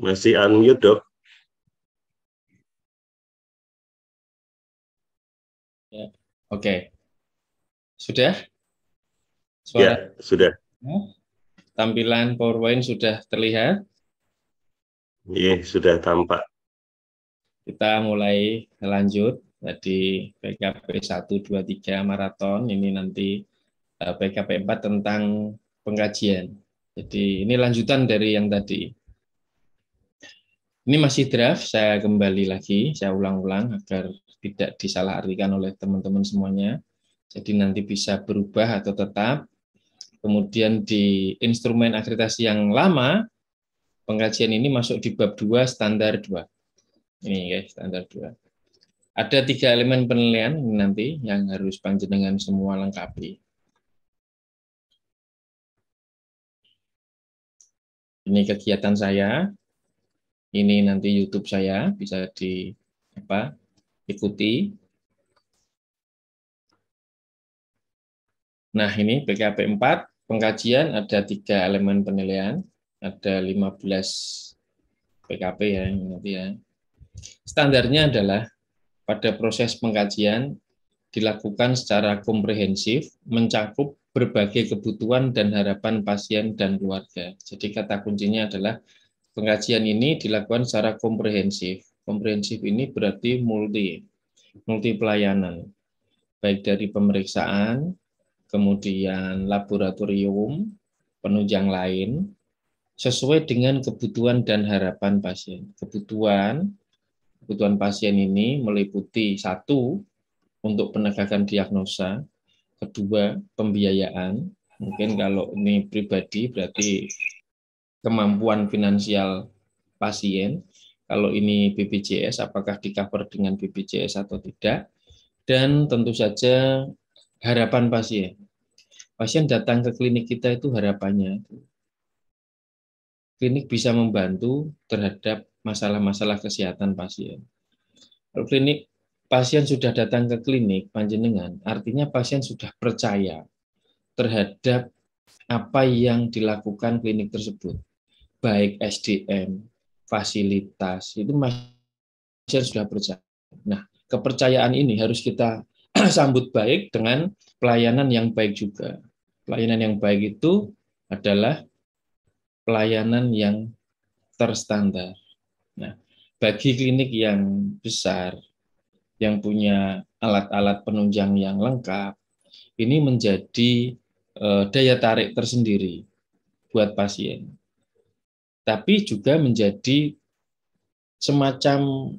Masih unmute, Dok. Ya. Oke. Sudah? Ya, Suara sudah. tampilan PowerPoint sudah terlihat. Iya, sudah tampak. Kita mulai lanjut. Tadi PKP 1, 2, 3 maraton. Ini nanti PKP 4 tentang pengkajian. Jadi ini lanjutan dari yang tadi. Ini masih draft, saya kembali lagi, saya ulang-ulang agar tidak disalahartikan oleh teman-teman semuanya. Jadi nanti bisa berubah atau tetap. Kemudian di instrumen akreditasi yang lama, pengkajian ini masuk di bab 2 standar 2. Ini guys, standar 2. Ada 3 elemen penilaian nanti yang harus panjenengan semua lengkapi. Ini kegiatan saya. Ini nanti YouTube saya, bisa ikuti. Nah, ini PKP 4, pengkajian ada 3 elemen penilaian, ada 15 PKP ya, nanti ya. Standarnya adalah pada proses pengkajian dilakukan secara komprehensif, mencakup berbagai kebutuhan dan harapan pasien dan keluarga. Jadi kata kuncinya adalah pengkajian ini dilakukan secara komprehensif. Komprehensif ini berarti multi pelayanan, baik dari pemeriksaan, kemudian laboratorium, penunjang lain, sesuai dengan kebutuhan dan harapan pasien. Kebutuhan pasien ini meliputi 1, untuk penegakan diagnosa, kedua, pembiayaan, mungkin kalau ini pribadi berarti kemampuan finansial pasien, kalau ini BPJS apakah di-cover dengan BPJS atau tidak, dan tentu saja harapan pasien. Pasien datang ke klinik kita itu harapannya, klinik bisa membantu terhadap masalah-masalah kesehatan pasien. Kalau pasien sudah datang ke klinik panjenengan, artinya pasien sudah percaya terhadap apa yang dilakukan klinik tersebut, baik SDM, fasilitas, itu pasien sudah percaya. Nah, kepercayaan ini harus kita sambut baik dengan pelayanan yang baik juga. Pelayanan yang baik itu adalah pelayanan yang terstandar. Nah, bagi klinik yang besar, yang punya alat-alat penunjang yang lengkap, ini menjadi daya tarik tersendiri buat pasien. Tapi juga menjadi semacam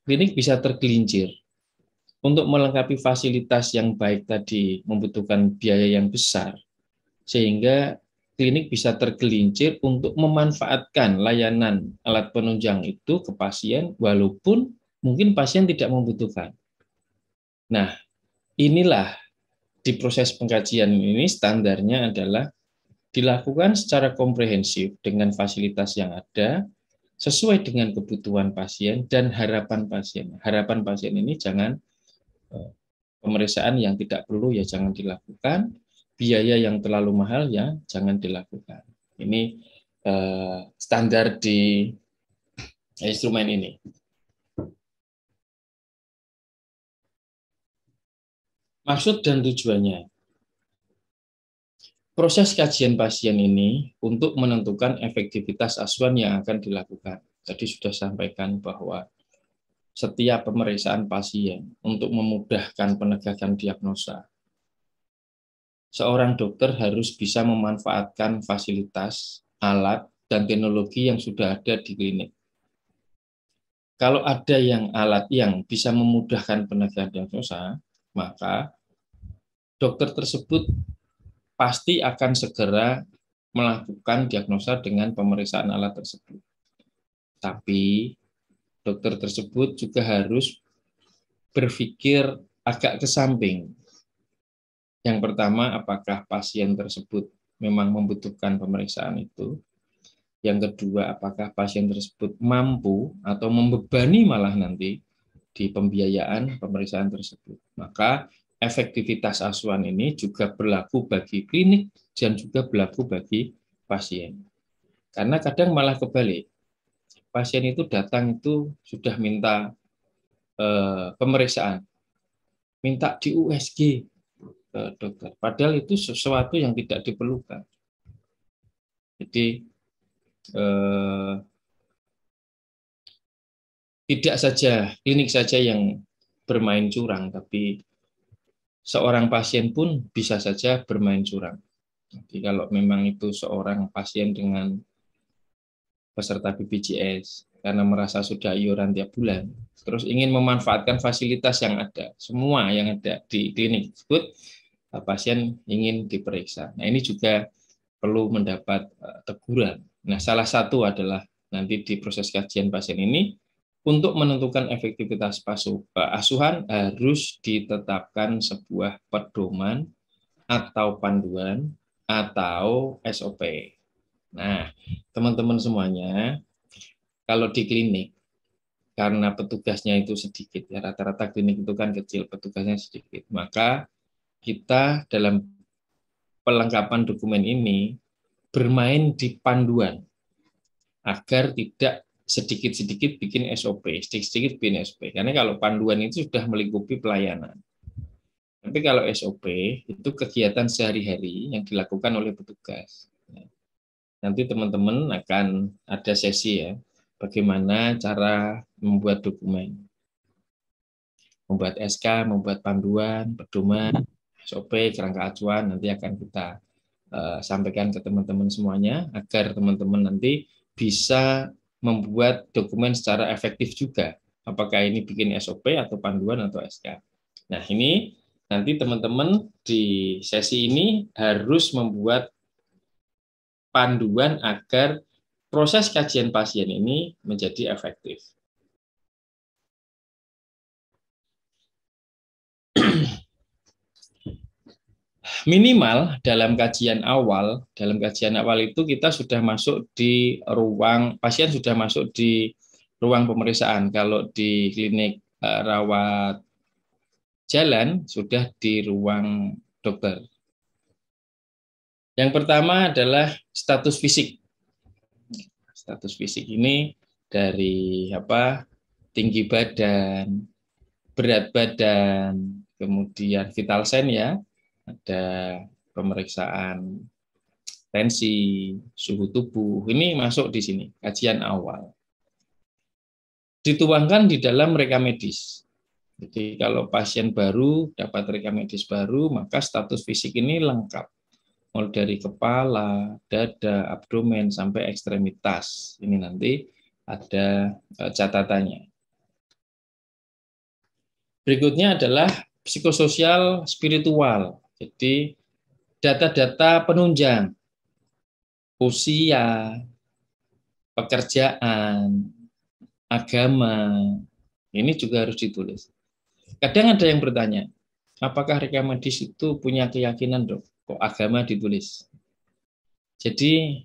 klinik bisa tergelincir. Untuk melengkapi fasilitas yang baik tadi membutuhkan biaya yang besar, sehingga klinik bisa tergelincir untuk memanfaatkan layanan alat penunjang itu ke pasien, walaupun mungkin pasien tidak membutuhkan. Nah, inilah di proses pengkajian ini standarnya adalah dilakukan secara komprehensif dengan fasilitas yang ada, sesuai dengan kebutuhan pasien dan harapan pasien. Harapan pasien ini jangan pemeriksaan yang tidak perlu ya jangan dilakukan, biaya yang terlalu mahal ya jangan dilakukan. Ini standar di instrumen ini. Maksud dan tujuannya. Proses kajian pasien ini untuk menentukan efektivitas asuhan yang akan dilakukan. Tadi sudah sampaikan bahwa setiap pemeriksaan pasien untuk memudahkan penegakan diagnosa, seorang dokter harus bisa memanfaatkan fasilitas, alat, dan teknologi yang sudah ada di klinik. Kalau ada alat yang bisa memudahkan penegakan diagnosa, maka dokter tersebut pasti akan segera melakukan diagnosa dengan pemeriksaan alat tersebut. Tapi dokter tersebut juga harus berpikir agak ke samping. Yang pertama, apakah pasien tersebut memang membutuhkan pemeriksaan itu? Yang kedua, apakah pasien tersebut mampu atau membebani malah nanti di pembiayaan pemeriksaan tersebut. Maka efektivitas asuhan ini juga berlaku bagi klinik dan juga berlaku bagi pasien. Karena kadang malah kebalik. Pasien itu datang itu sudah minta pemeriksaan, minta di USG ke dokter. Padahal itu sesuatu yang tidak diperlukan. Jadi tidak saja klinik saja yang bermain curang, tapi seorang pasien pun bisa saja bermain curang. Jadi kalau memang itu seorang pasien dengan peserta BPJS karena merasa sudah iuran tiap bulan, terus ingin memanfaatkan fasilitas yang ada, semua yang ada di klinik tersebut, pasien ingin diperiksa. Nah, ini juga perlu mendapat teguran. Nah, salah satu adalah nanti di proses kajian pasien ini, untuk menentukan efektivitas asuhan harus ditetapkan sebuah pedoman atau panduan atau SOP. Nah, teman-teman semuanya, kalau di klinik, karena petugasnya itu sedikit, ya rata-rata klinik itu kan kecil, petugasnya sedikit, maka kita dalam pelengkapan dokumen ini bermain di panduan agar tidak sedikit-sedikit bikin SOP, sedikit-sedikit bikin SOP. Karena kalau panduan itu sudah melingkupi pelayanan. Tapi kalau SOP itu kegiatan sehari-hari yang dilakukan oleh petugas. Nanti teman-teman akan ada sesi ya, bagaimana cara membuat dokumen. Membuat SK, membuat panduan, pedoman, SOP, kerangka acuan, nanti akan kita sampaikan ke teman-teman semuanya, agar teman-teman nanti bisa membuat dokumen secara efektif juga. Apakah ini bikin SOP atau panduan atau SK. Nah, ini nanti teman-teman di sesi ini harus membuat panduan agar proses kajian pasien ini menjadi efektif. Minimal dalam kajian awal itu kita sudah masuk di ruang, pasien sudah masuk di ruang pemeriksaan. Kalau di klinik rawat jalan sudah di ruang dokter. Yang pertama adalah status fisik. Status fisik ini dari tinggi badan, berat badan, kemudian vital sign ya, ada pemeriksaan tensi, suhu tubuh, ini masuk di sini, kajian awal. Dituangkan di dalam rekam medis. Jadi kalau pasien baru dapat rekam medis baru, maka status fisik ini lengkap. Mulai dari kepala, dada, abdomen, sampai ekstremitas. Ini nanti ada catatannya. Berikutnya adalah psikososial spiritual. Jadi data-data penunjang, usia, pekerjaan, agama, ini juga harus ditulis. Kadang ada yang bertanya, apakah rekam medis itu punya keyakinan, Dok? Kok agama ditulis? Jadi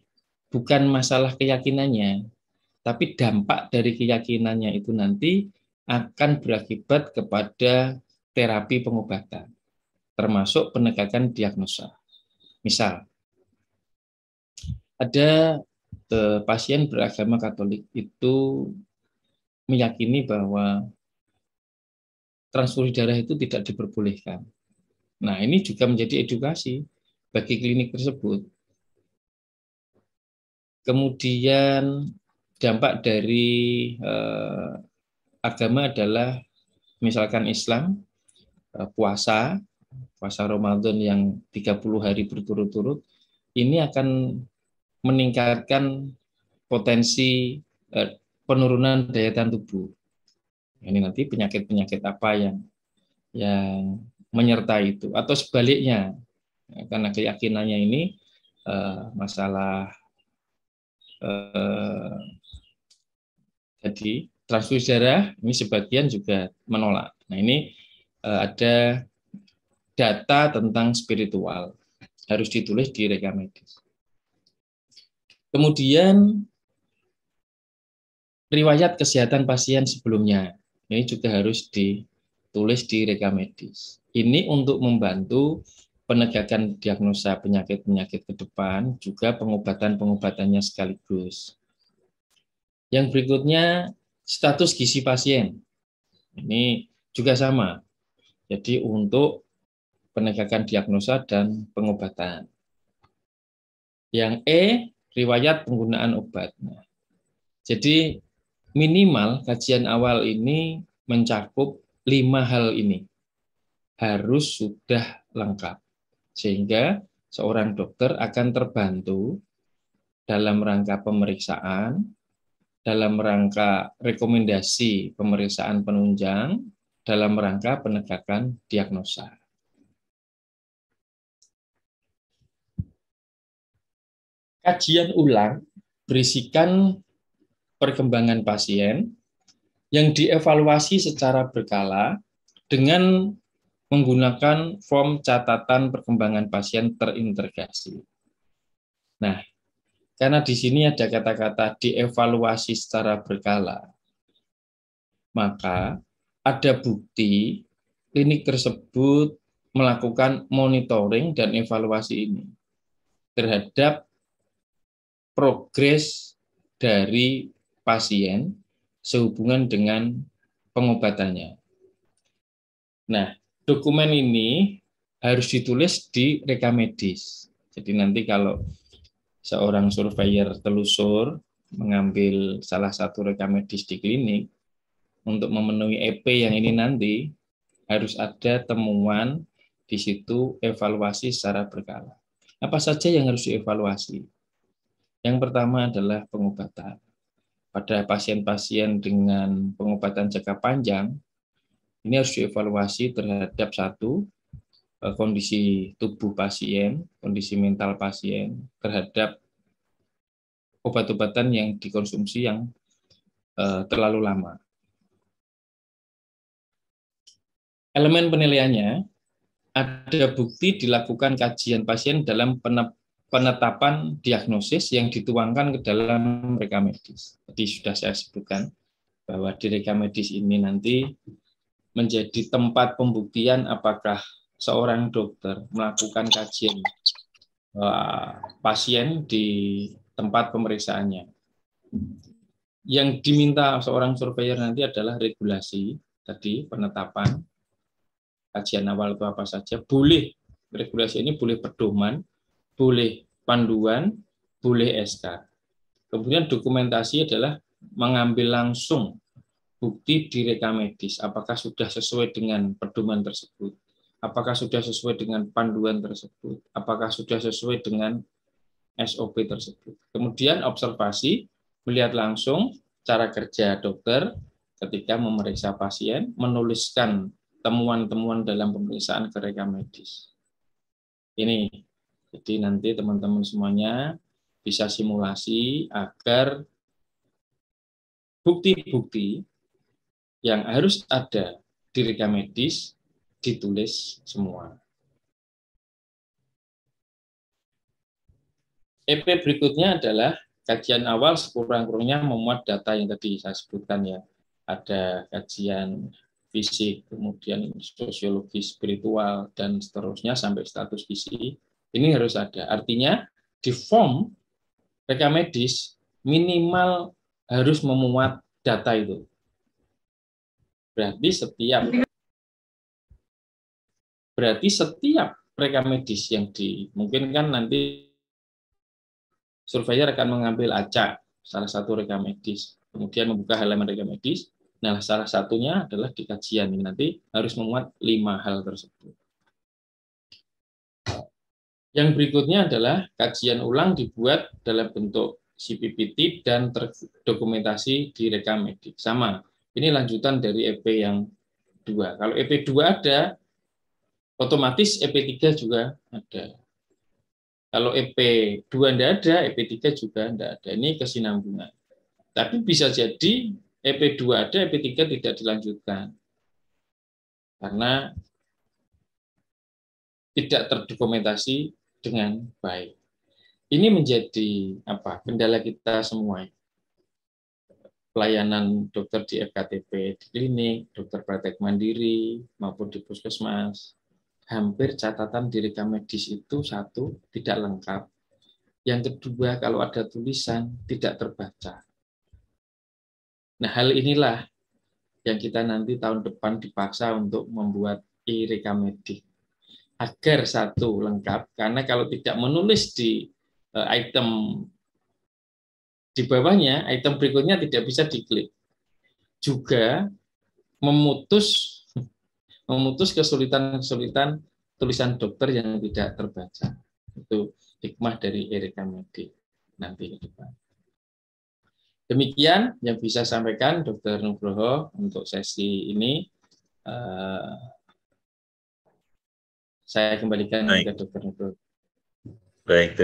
bukan masalah keyakinannya, tapi dampak dari keyakinannya itu nanti akan berakibat kepada terapi pengobatan, termasuk penegakan diagnosa. Misal, ada pasien beragama Katolik itu meyakini bahwa transfusi darah itu tidak diperbolehkan. Nah, ini juga menjadi edukasi bagi klinik tersebut. Kemudian dampak dari agama adalah misalkan Islam, puasa Ramadan yang 30 hari berturut-turut, ini akan meningkatkan potensi penurunan daya tahan tubuh. Ini nanti penyakit-penyakit apa yang menyertai itu, atau sebaliknya, karena keyakinannya ini masalah jadi transfusi darah ini sebagian juga menolak. Nah, ini ada data tentang spiritual harus ditulis di rekam medis. Kemudian riwayat kesehatan pasien sebelumnya ini juga harus ditulis di rekam medis. Ini untuk membantu penegakan diagnosa penyakit-penyakit ke depan, juga pengobatan-pengobatannya sekaligus. Yang berikutnya, status gizi pasien. Ini juga sama. Jadi untuk penegakan diagnosa dan pengobatan. Yang E, riwayat penggunaan obat. Nah, jadi minimal kajian awal ini mencakup 5 hal ini. Harus sudah lengkap. Sehingga seorang dokter akan terbantu dalam rangka pemeriksaan, dalam rangka rekomendasi pemeriksaan penunjang, dalam rangka penegakan diagnosa. Kajian ulang berisikan perkembangan pasien yang dievaluasi secara berkala dengan menggunakan form catatan perkembangan pasien terintegrasi. Nah, karena di sini ada kata-kata dievaluasi secara berkala, maka ada bukti klinik tersebut melakukan monitoring dan evaluasi ini terhadap progres dari pasien sehubungan dengan pengobatannya. Nah, dokumen ini harus ditulis di rekam medis. Jadi nanti kalau seorang surveyor telusur mengambil salah satu rekam medis di klinik, untuk memenuhi EP yang ini nanti harus ada temuan di situ evaluasi secara berkala. Apa saja yang harus dievaluasi? Yang pertama adalah pengobatan. Pada pasien-pasien dengan pengobatan jangka panjang, ini harus dievaluasi terhadap satu, kondisi tubuh pasien, kondisi mental pasien, terhadap obat-obatan yang dikonsumsi yang terlalu lama. Elemen penilaiannya, ada bukti dilakukan kajian pasien dalam penetapan diagnosis yang dituangkan ke dalam rekam medis. Jadi sudah saya sebutkan bahwa di rekam medis ini nanti menjadi tempat pembuktian apakah seorang dokter melakukan kajian pasien di tempat pemeriksaannya. Yang diminta seorang surveyor nanti adalah regulasi, tadi penetapan, kajian awal itu apa saja, boleh, regulasi ini boleh pedoman, boleh panduan, boleh SK. Kemudian dokumentasi adalah mengambil langsung bukti di rekam medis, apakah sudah sesuai dengan pedoman tersebut, apakah sudah sesuai dengan panduan tersebut, apakah sudah sesuai dengan SOP tersebut. Kemudian observasi, melihat langsung cara kerja dokter ketika memeriksa pasien, menuliskan temuan-temuan dalam pemeriksaan ke rekam medis. Ini, jadi nanti teman-teman semuanya bisa simulasi agar bukti-bukti yang harus ada di rekam medis ditulis semua. EP berikutnya adalah kajian awal sekurang-kurangnya memuat data yang tadi saya sebutkan ya. Ada kajian fisik, kemudian sosiologi, spiritual, dan seterusnya sampai status gizi. Ini harus ada. Artinya di form rekam medis minimal harus memuat data itu. Berarti setiap rekam medis yang dimungkinkan nanti surveyor akan mengambil acak salah satu rekam medis, kemudian membuka halaman rekam medis. Nah, salah satunya adalah di kajian ini nanti harus memuat 5 hal tersebut. Yang berikutnya adalah kajian ulang dibuat dalam bentuk CPPT dan terdokumentasi di rekam medis. Sama, ini lanjutan dari EP yang 2. Kalau EP 2 ada, otomatis EP 3 juga ada. Kalau EP 2 tidak ada, EP 3 juga tidak ada. Ini kesinambungan. Tapi bisa jadi EP 2 ada, EP 3 tidak dilanjutkan. Karena tidak terdokumentasi dengan baik. Ini menjadi kendala kita semua. Pelayanan dokter di FKTP di klinik, dokter praktek mandiri maupun di puskesmas hampir catatan di rekam medis itu satu, tidak lengkap. Yang kedua, kalau ada tulisan, tidak terbaca. Nah, hal inilah yang kita nanti tahun depan dipaksa untuk membuat e-rekam medik. Agar satu, lengkap, karena kalau tidak menulis di item di bawahnya, item berikutnya tidak bisa diklik. Juga memutus kesulitan-kesulitan tulisan dokter yang tidak terbaca. Itu hikmah dari e-rekam medik nanti ke depan. Demikian yang bisa sampaikan Dr. Nugroho untuk sesi ini. Saya kembalikan ke Dr. Nugroho. Baik.